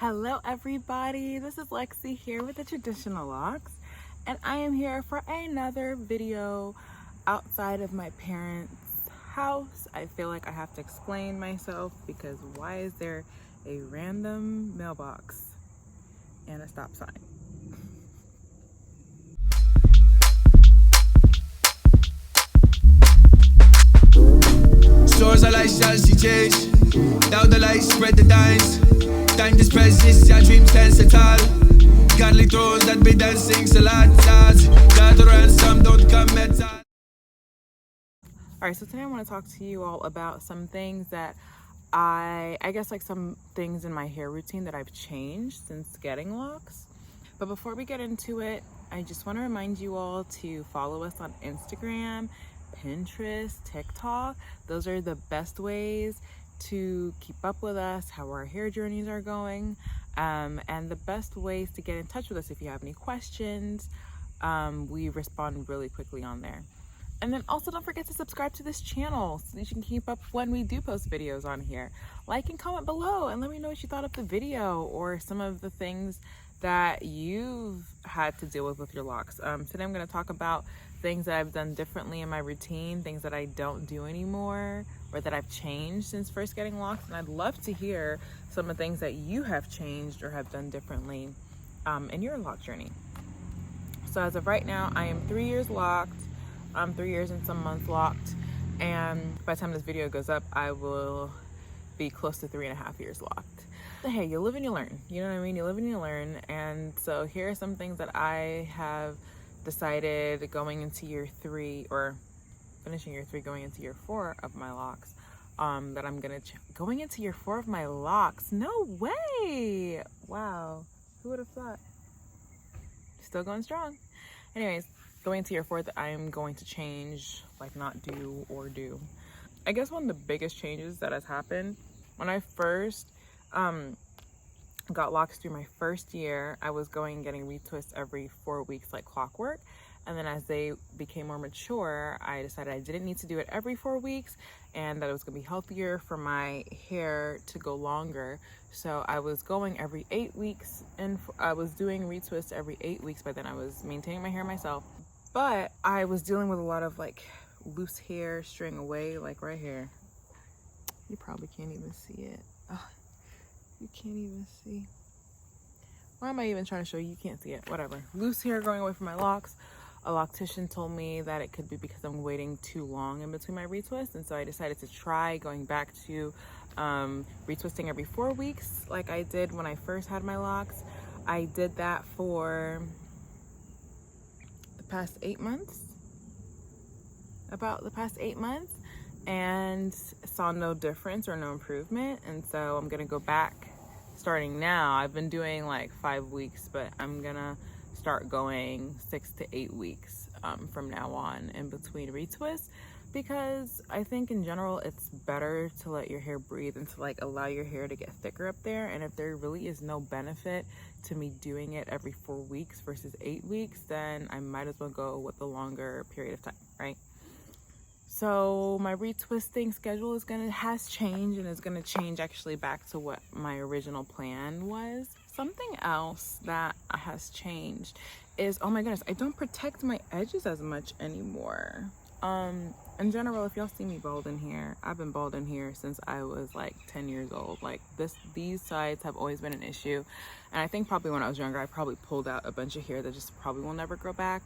Hello everybody, this is Lexi here with the Traditional Locs, and I am here for another video outside of my parents' house. I feel like I have to explain myself because why is there a random mailbox and a stop sign? Stores are like Chelsea change. Now the lights spread the dimes. Time to spread this, your dreams dance at all. Godly thrones that be dancing salad. God the ransom don't come at all. Alright, so today I want to talk to you all about some things that I guess like some things in my hair routine that I've changed since getting locks. But before we get into it, I just want to remind you all to follow us on Instagram, Pinterest, TikTok. Those are the best ways to keep up with us, how our hair journeys are going, and the best ways to get in touch with us if you have any questions. We respond really quickly on there. And then also don't forget to subscribe to this channel so that you can keep up when we do post videos on here. Like and comment below and let me know what you thought of the video or some of the things that you've had to deal with your locks. Today I'm going to talk about things that I've done differently in my routine, things that I don't do anymore or that I've changed since first getting locks. And I'd love to hear some of the things that you have changed or have done differently in your lock journey. So as of right now, I am 3 years locked. I'm 3 years and some months locked, and by the time this video goes up, I will be close to 3.5 years locked. But hey, you live and you learn, you know what I mean? You live and you learn, and so here are some things that I have decided going into year 3, or finishing year 3, going into year 4 of my locks, that I'm gonna going into year 4 of my locks. No way! Wow, who would have thought? Still going strong. Anyways, going into year 4 that I'm going to change, like not do or do. I guess one of the biggest changes that has happened, when I first got locks through my first year, I was going and getting retwists every 4 weeks like clockwork. And then as they became more mature, I decided I didn't need to do it every 4 weeks and that it was gonna be healthier for my hair to go longer. So I was going every 8 weeks and I was doing retwists every 8 weeks. By then I was maintaining my hair myself. But I was dealing with a lot of like loose hair straying away, like right here. You probably can't even see it. Oh, you can't even see. Why am I even trying to show you? You can't see it. Whatever. Loose hair growing away from my locks. A loctician told me that it could be because I'm waiting too long in between my retwists. And so I decided to try going back to retwisting every 4 weeks like I did when I first had my locks. I did that for past 8 months, about the past 8 months, and saw no difference or no improvement. And so I'm gonna go back starting now. I've been doing like 5 weeks, but I'm gonna start going 6 to 8 weeks from now on in between retwists, because I think in general it's better to let your hair breathe and to like allow your hair to get thicker up there. And if there really is no benefit to me doing it every 4 weeks versus 8 weeks, then I might as well go with the longer period of time, right? So my retwisting schedule has changed, and is gonna change actually back to what my original plan was. Something else that has changed is, oh my goodness, I don't protect my edges as much anymore. In general, if y'all see me bald in here, I've been bald in here since I was like 10 years old. Like these sides have always been an issue. And I think probably when I was younger, I probably pulled out a bunch of hair that just probably will never grow back.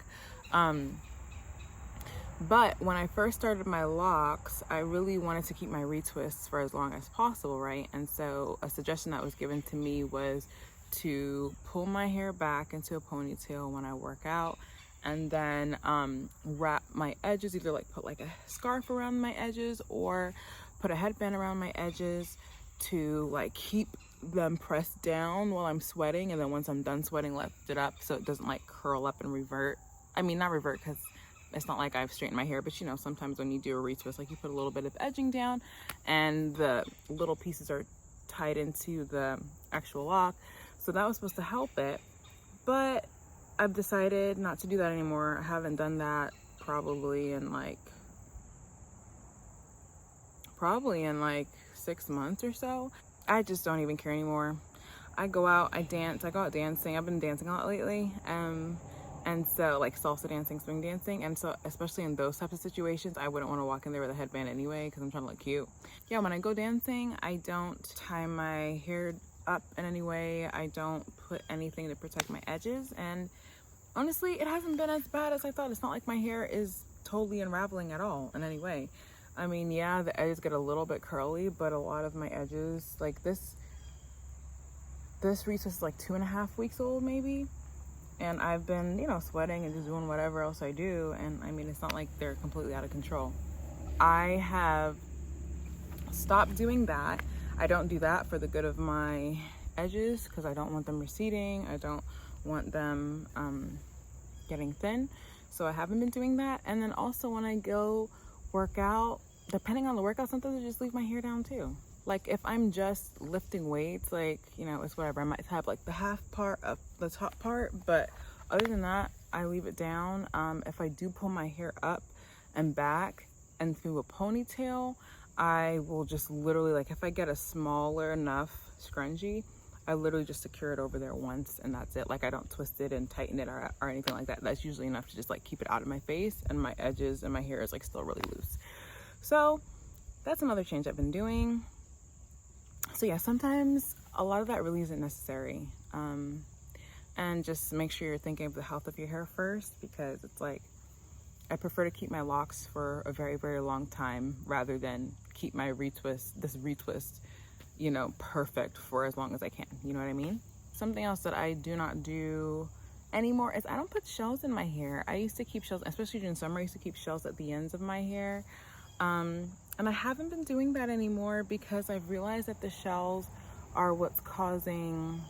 But when I first started my locks, I really wanted to keep my retwists for as long as possible, right? And so a suggestion that was given to me was to pull my hair back into a ponytail when I work out, and then wrap my edges, either like put like a scarf around my edges or put a headband around my edges to like keep them pressed down while I'm sweating, and then once I'm done sweating, lift it up so it doesn't like curl up and revert. I mean, not revert, because it's not like I've straightened my hair, but you know, sometimes when you do a retwist, like you put a little bit of edging down and the little pieces are tied into the actual lock. So that was supposed to help it, but I've decided not to do that anymore. I haven't done that probably in like 6 months or so. I just don't even care anymore. I go out, I dance, I go out dancing. I've been dancing a lot lately. And so like salsa dancing, swing dancing. And so especially in those types of situations, I wouldn't want to walk in there with a headband anyway because I'm trying to look cute. Yeah, when I go dancing, I don't tie my hair up in any way. I don't put anything to protect my edges. And honestly, it hasn't been as bad as I thought. It's not like my hair is totally unraveling at all in any way. I mean, yeah, the edges get a little bit curly, but a lot of my edges, like this retwist is like 2.5 weeks old maybe. And I've been, you know, sweating and just doing whatever else I do. And I mean, it's not like they're completely out of control. I have stopped doing that. I don't do that for the good of my edges because I don't want them receding. I don't want them getting thin. So I haven't been doing that. And then also when I go work out, depending on the workout, sometimes I just leave my hair down too. Like if I'm just lifting weights, like, you know, it's whatever. I might have like the half part of the top part, but other than that, I leave it down. If I do pull my hair up and back and through a ponytail, I will just literally, like if I get a smaller enough scrunchie, I literally just secure it over there once and that's it. Like I don't twist it and tighten it or anything like that. That's usually enough to just like keep it out of my face, and my edges and my hair is like still really loose. So that's another change I've been doing. So yeah, sometimes a lot of that really isn't necessary. And just make sure you're thinking of the health of your hair first, because it's like, I prefer to keep my locks for a very, very long time rather than keep my retwist, you know, perfect for as long as I can. You know what I mean? Something else that I do not do anymore is I don't put shells in my hair. I used to keep shells, especially during summer, I used to keep shells at the ends of my hair. And I haven't been doing that anymore because I've realized that the shells are what's causing,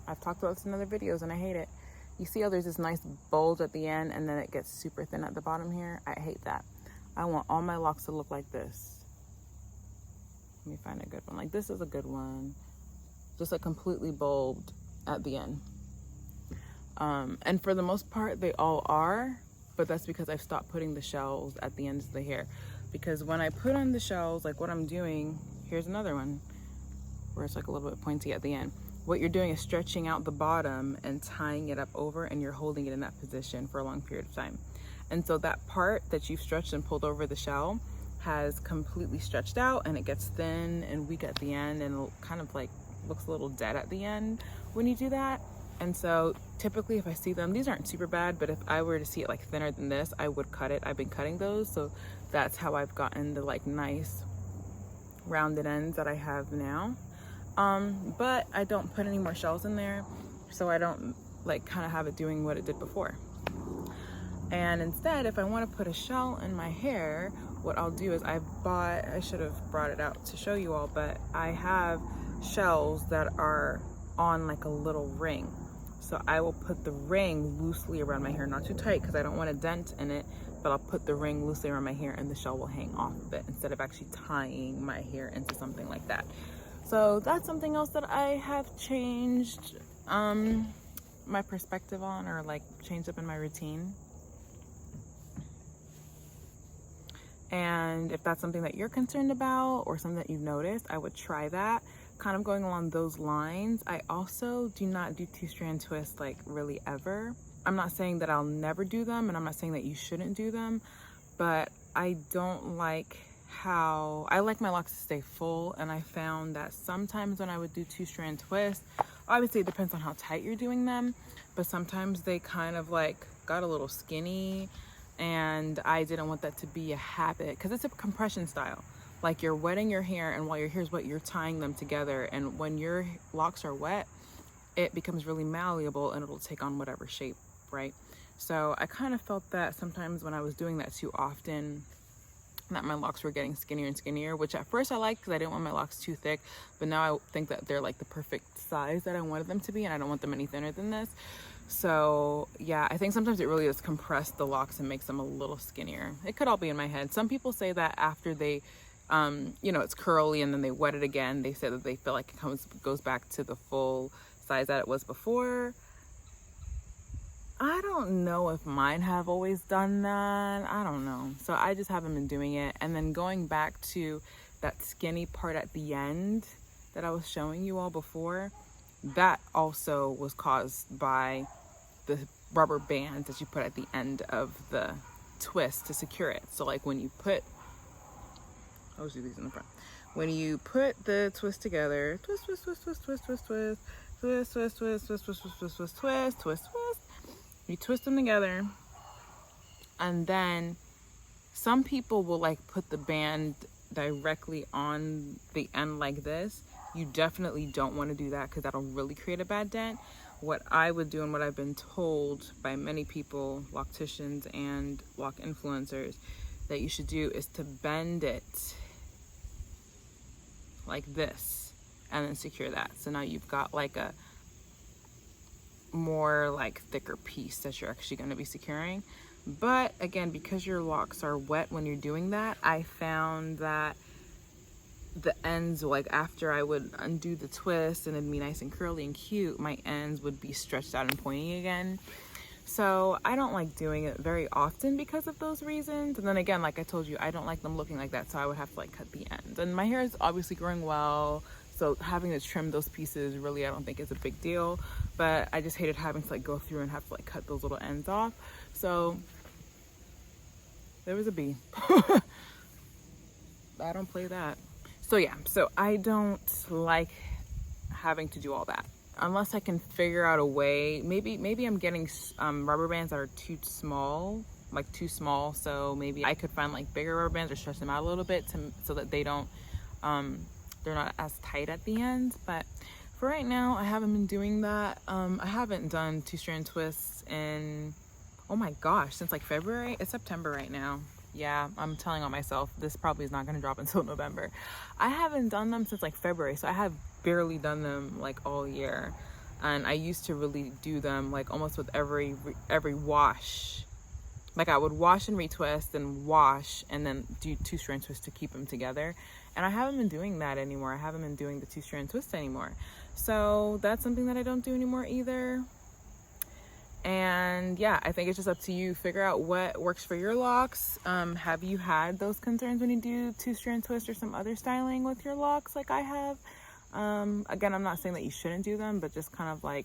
I've talked about this in other videos and I hate it. You see how there's this nice bulge at the end and then it gets super thin at the bottom here? I hate that. I want all my locks to look like this. Let me find a good one. Like this is a good one. Just like completely bulbed at the end. And for the most part, they all are, but that's because I've stopped putting the shells at the ends of the hair. Because when I put on the shells, like what I'm doing, here's another one where it's like a little bit pointy at the end. What you're doing is stretching out the bottom and tying it up over, and you're holding it in that position for a long period of time. And so that part that you've stretched and pulled over the shell has completely stretched out, and it gets thin and weak at the end, and kind of like looks a little dead at the end when you do that. And so typically if I see them, these aren't super bad, but if I were to see it like thinner than this, I would cut it. I've been cutting those, so that's how I've gotten the like nice rounded ends that I have now. But I don't put any more shells in there, so I don't like kind of have it doing what it did before. And instead, if I want to put a shell in my hair, what I'll do is I should have brought it out to show you all, but I have shells that are on like a little ring. So I will put the ring loosely around my hair, not too tight because I don't want a dent in it, but I'll put the ring loosely around my hair and the shell will hang off of it instead of actually tying my hair into something like that. So that's something else that I have changed my perspective on, or like changed up in my routine. And if that's something that you're concerned about or something that you've noticed, I would try that. Kind of going along those lines, I also do not do 2-strand twists like really ever. I'm not saying that I'll never do them, and I'm not saying that you shouldn't do them, but I don't like how, I like my locks to stay full, and I found that sometimes when I would do 2-strand twists, obviously it depends on how tight you're doing them, but sometimes they kind of like got a little skinny, and I didn't want that to be a habit because it's a compression style. Like you're wetting your hair, and while your hair's wet, you're tying them together, and when your locks are wet, it becomes really malleable and it'll take on whatever shape, right? So I kind of felt that sometimes when I was doing that too often, that my locks were getting skinnier and skinnier, which at first I liked because I didn't want my locks too thick, but now I think that they're like the perfect size that I wanted them to be, and I don't want them any thinner than this. So yeah, I think sometimes it really does compress the locks and makes them a little skinnier. It could all be in my head. Some people say that after they you know, it's curly and then they wet it again, they say that they feel like it goes back to the full size that it was before. I don't know if mine have always done that. I don't know. So I just haven't been doing it. And then going back to that skinny part at the end, that I was showing you all before, that also was caused by the rubber bands that you put at the end of the twist to secure it. So like when you put, I'll just do these in the front. When you put the twist together, twist, twist, twist, twist, twist, twist, twist, twist, twist, twist, twist, twist, twist, twist, twist, twist, twist, twist. You twist them together, and then some people will like put the band directly on the end like this. You definitely don't want to do that because that'll really create a bad dent. What I would do, and what I've been told by many people, locticians and lock influencers, that you should do is to bend it like this and then secure that. So now you've got like a more like thicker piece that you're actually going to be securing. But again, because your locks are wet when you're doing that, I found that the ends, like after I would undo the twist and it'd be nice and curly and cute, my ends would be stretched out and pointy again. So I don't like doing it very often because of those reasons. And then again, like I told you, I don't like them looking like that, so I would have to like cut the ends. And my hair is obviously growing well, so having to trim those pieces really I don't think is a big deal. But I just hated having to like go through and have to like cut those little ends off. So there was a bee. I don't play that. So yeah, so I don't like having to do all that unless I can figure out a way. Maybe I'm getting rubber bands that are too small, like too small. So maybe I could find like bigger rubber bands or stretch them out a little bit so that they don't, they're not as tight at the end. But for right now, I haven't been doing that. I haven't done 2-strand twists in, oh my gosh, since like February. It's September right now. Yeah, I'm telling on myself, this probably is not going to drop until November. I haven't done them since like February, so I have barely done them like all year. And I used to really do them like almost with every wash. Like I would wash and retwist and wash and then do 2-strand twists to keep them together. And I haven't been doing that anymore. I haven't been doing the 2-strand twist anymore. So that's something that I don't do anymore either. And yeah, I think it's just up to you. Figure out what works for your locks. Have you had those concerns when you do 2-strand twist or some other styling with your locks like I have? Again, I'm not saying that you shouldn't do them, but just kind of like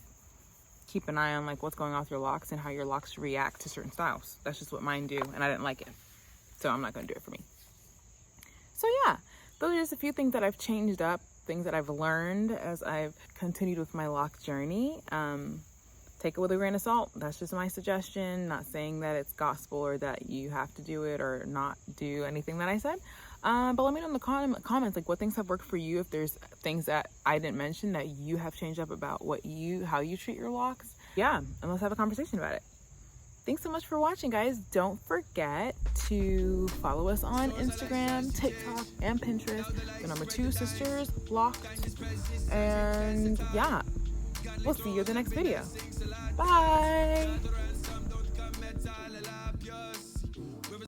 keep an eye on like what's going on with your locks and how your locks react to certain styles. That's just what mine do, and I didn't like it, so I'm not going to do it for me. So yeah, those are just a few things that I've changed up, things that I've learned as I've continued with my lock journey. Take it with a grain of salt. That's just my suggestion. Not saying that it's gospel or that you have to do it or not do anything that I said. But let me know in the comments like what things have worked for you. If there's things that I didn't mention that you have changed up about how you treat your locks. Yeah, and let's have a conversation about it. Thanks so much for watching, guys. Don't forget to follow us on Instagram, TikTok, and Pinterest. The number 2 Sisters Locs. And yeah, we'll see you in the next video. Bye.